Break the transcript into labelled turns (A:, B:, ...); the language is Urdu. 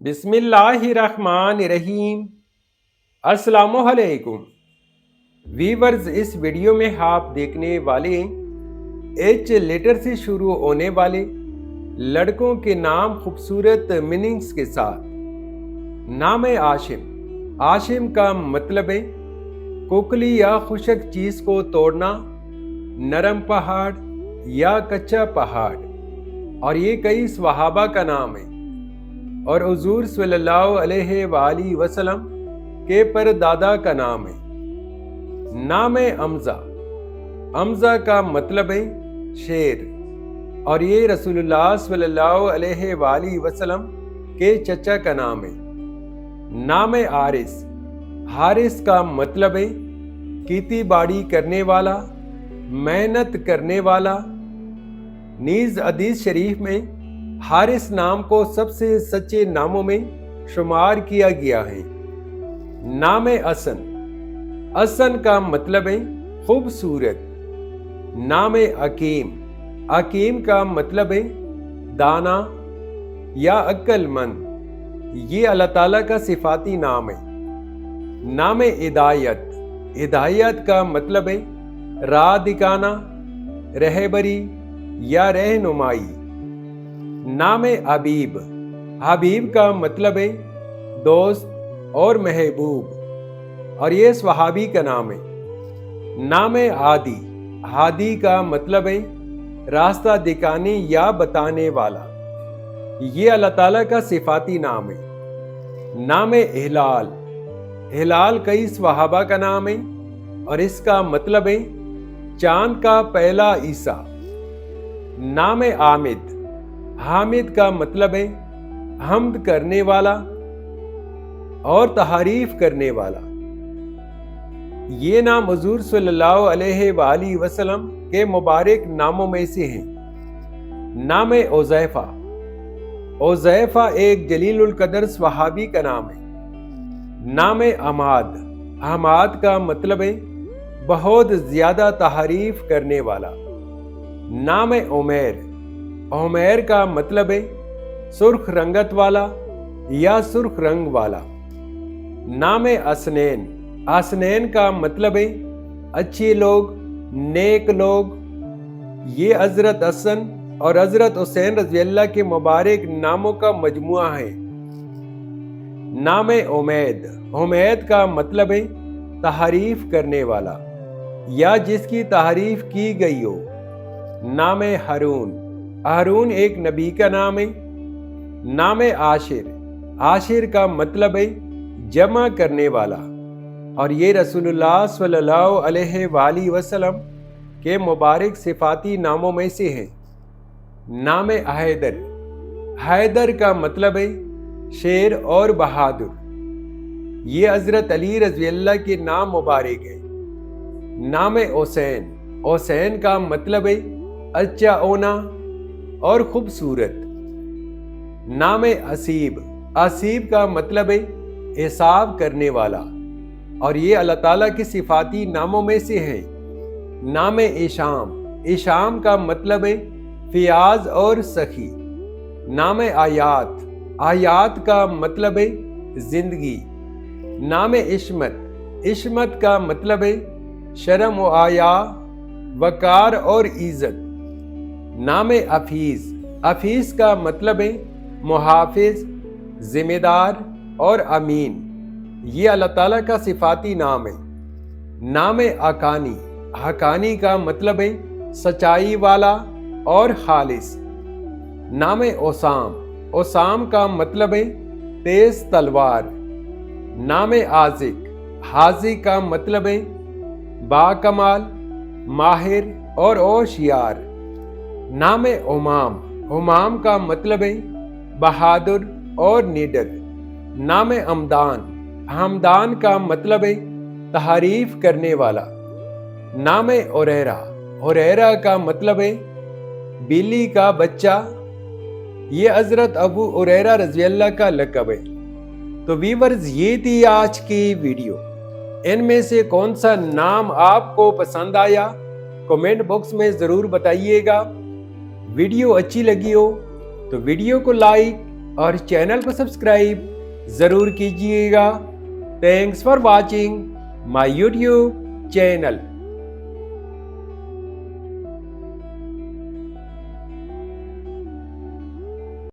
A: بسم اللہ الرحمن الرحیم۔ السلام علیکم ویورز، اس ویڈیو میں آپ دیکھنے والے ایچ لیٹر سے شروع ہونے والے لڑکوں کے نام خوبصورت میننگز کے ساتھ۔ نام عاشم۔ عاشم کا مطلب ہے کوکلی یا خشک چیز کو توڑنا، نرم پہاڑ یا کچا پہاڑ، اور یہ کئی صحابہ کا نام ہے اور حضور صلی اللہ علیہ وآلہ وسلم کے پردادا کا نام ہے۔ نام حمزہ۔ حمزہ کا مطلب ہے شیر، اور یہ رسول اللہ صلی اللہ علیہ وآلہ وسلم کے چچا کا نام ہے۔ نام حارث۔ حارث کا مطلب ہے کھیتی باڑی کرنے والا، محنت کرنے والا۔ نیز حدیث شریف میں حارث نام کو سب سے سچے ناموں میں شمار کیا گیا ہے۔ نام حسن۔ حسن کا مطلب ہے خوبصورت۔ نام حکیم۔ حکیم کا مطلب ہے دانا یا عقل مند، یہ اللہ تعالیٰ کا صفاتی نام ہے۔ نام ہدایت۔ ہدایت کا مطلب ہے راہ دکھانا، رہبری یا رہنمائی۔ نام حبیب۔ حبیب کا مطلب ہے دوست اور محبوب، اور یہ صحابی کا نام ہے۔ نام ہادی۔ ہادی کا مطلب ہے راستہ دکھانے یا بتانے والا، یہ اللہ تعالیٰ کا صفاتی نام ہے۔ نام ہلال۔ ہلال کئی صحابہ کا نام ہے اور اس کا مطلب ہے چاند کا پہلا حصہ۔ نام حامد۔ حامد کا مطلب ہے حمد کرنے والا اور تعریف کرنے والا، یہ نام حضور صلی اللہ علیہ وآلہ وسلم کے مبارک ناموں میں سے ہیں۔ نام حذیفہ۔ حذیفہ ایک جلیل القدر صحابی کا نام ہے۔ نام حماد۔ حماد کا مطلب ہے بہت زیادہ تعریف کرنے والا۔ نام عمیر۔ عمیر کا مطلب ہے سرخ رنگت والا یا سرخ رنگ والا۔ نام حسنین۔ حسنین کا مطلب ہے اچھے لوگ، نیک لوگ، یہ حضرت حسن اور حضرت حسین رضی اللہ کے مبارک ناموں کا مجموعہ ہے۔ نام حمید۔ حمید کا مطلب ہے تعریف کرنے والا یا جس کی تعریف کی گئی ہو۔ نام ہارون۔ ہارون ایک نبی کا نام ہے۔ نام عاشر۔ عاشر کا مطلب ہے جمع کرنے والا، اور یہ رسول اللہ صلی اللہ علیہ وآلہ وسلم کے مبارک صفاتی ناموں میں سے ہے۔ نام حیدر۔ حیدر کا مطلب ہے شیر اور بہادر، یہ حضرت علی رضی اللہ کے نام مبارک ہے۔ نام حسین۔ حسین کا مطلب ہے اچھا ہونا اور خوبصورت۔ نام حسیب۔ حسیب کا مطلب ہے حساب کرنے والا، اور یہ اللہ تعالیٰ کے صفاتی ناموں میں سے ہے۔ نام ہشام۔ ہشام کا مطلب ہے فیاض اور سخی۔ نام آیات۔ آیات کا مطلب ہے زندگی۔ نام عصمت۔ عصمت کا مطلب ہے شرم و حیا، وقار اور عزت۔ نام حفیظ۔ حفیظ کا مطلب ہے محافظ، ذمہ دار اور امین، یہ اللہ تعالیٰ کا صفاتی نام ہے۔ نام حقانی۔ حقانی کا مطلب ہے سچائی والا اور خالص۔ نام حسام۔ حسام کا مطلب ہے تیز تلوار۔ نام حاذق۔ حاذق کا مطلب ہے باکمال، ماہر اور ہوشیار۔ نام حمام۔ حمام کا مطلب ہے بہادر اور نڈر۔ نام حمدان۔ حمدان کا مطلب ہے تعریف کرنے والا۔ نام ہریرہ۔ ہریرہ کا مطلب ہے بلی کا بچہ، یہ حضرت ابو ہریرہ رضی اللہ کا لقب ہے۔ تو ویورز، یہ تھی آج کی ویڈیو۔ ان میں سے کون سا نام آپ کو پسند آیا کمنٹ باکس میں ضرور بتائیے گا۔ ویڈیو اچھی لگی ہو تو ویڈیو کو لائک اور چینل کو سبسکرائب ضرور کیجیے گا۔ Thanks for watching my YouTube channel.